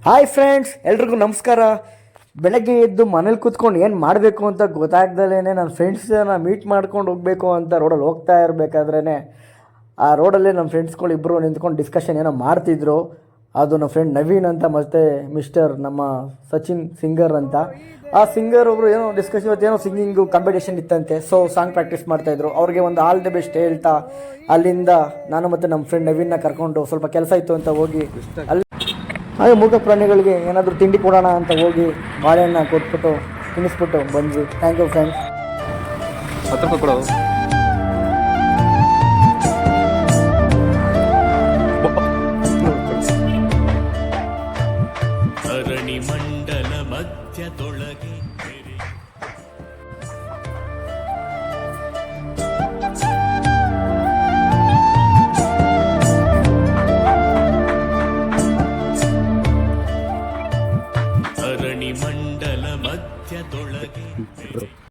Hi friends, ಎಲ್ರಿಗೂ ನಮಸ್ಕಾರ. ಬೆಳಗ್ಗೆ ಎದ್ದು ಮನೇಲಿ ಕೂತ್ಕೊಂಡು ಏನು ಮಾಡಬೇಕು ಅಂತ ಗೊತ್ತಾಗ್ದಲೇ ನನ್ನ ಫ್ರೆಂಡ್ಸನ್ನ ಮೀಟ್ ಮಾಡ್ಕೊಂಡು ಹೋಗಬೇಕು ಅಂತ ರೋಡಲ್ಲಿ ಹೋಗ್ತಾ ಇರಬೇಕಾದ್ರೇ ಆ ರೋಡಲ್ಲಿ ನಮ್ಮ ಫ್ರೆಂಡ್ಸ್ಗಳು ಇಬ್ಬರು ನಿಂತ್ಕೊಂಡು ಡಿಸ್ಕಷನ್ ಏನೋ ಮಾಡ್ತಿದ್ರು. ಅದು ನಮ್ಮ ಫ್ರೆಂಡ್ ನವೀನ್ ಅಂತ ಮತ್ತು ಮಿಸ್ಟರ್ ನಮ್ಮ ಸಚಿನ್ ಸಿಂಗರ್ ಅಂತ. ಆ ಸಿಂಗರ್ ಒಬ್ಬರು ಏನೋ ಡಿಸ್ಕಷನ್ ಇವತ್ತು ಏನೋ ಸಿಂಗಿಂಗು ಕಾಂಪಿಟೇಷನ್ ಇತ್ತಂತೆ. ಸೊ ಸಾಂಗ್ ಪ್ರಾಕ್ಟೀಸ್ ಮಾಡ್ತಾಯಿದ್ರು. ಅವ್ರಿಗೆ ಒಂದು ಆಲ್ ದಿ ಬೆಸ್ಟ್ ಹೇಳ್ತಾ ಅಲ್ಲಿಂದ ನಾನು ಮತ್ತು ನಮ್ಮ ಫ್ರೆಂಡ್ ನವೀನ್ನ ಕರ್ಕೊಂಡು ಸ್ವಲ್ಪ ಕೆಲಸ ಇತ್ತು ಅಂತ ಹೋಗಿ ಅಲ್ಲಿ ಹಾಗೆ ಮೂಕ ಪ್ರಾಣಿಗಳಿಗೆ ಏನಾದರೂ ತಿಂಡಿ ಕೊಡೋಣ ಅಂತ ಹೋಗಿ ಬಾಳೆಹಣ್ಣ ಕೊಟ್ಬಿಟ್ಟು ತಿನ್ನಿಸ್ಬಿಟ್ಟು ಬಂದ್ವಿ. Thank you friends. 10 ರೂಪಾಯಿ ಕೊಡು. ಧರಣಿ ಮಂಡಲ ಮಧ್ಯದೊಳಗೆ ಧರಣಿ ಮಂಡಲ ಮಧ್ಯದೊಳಗೆ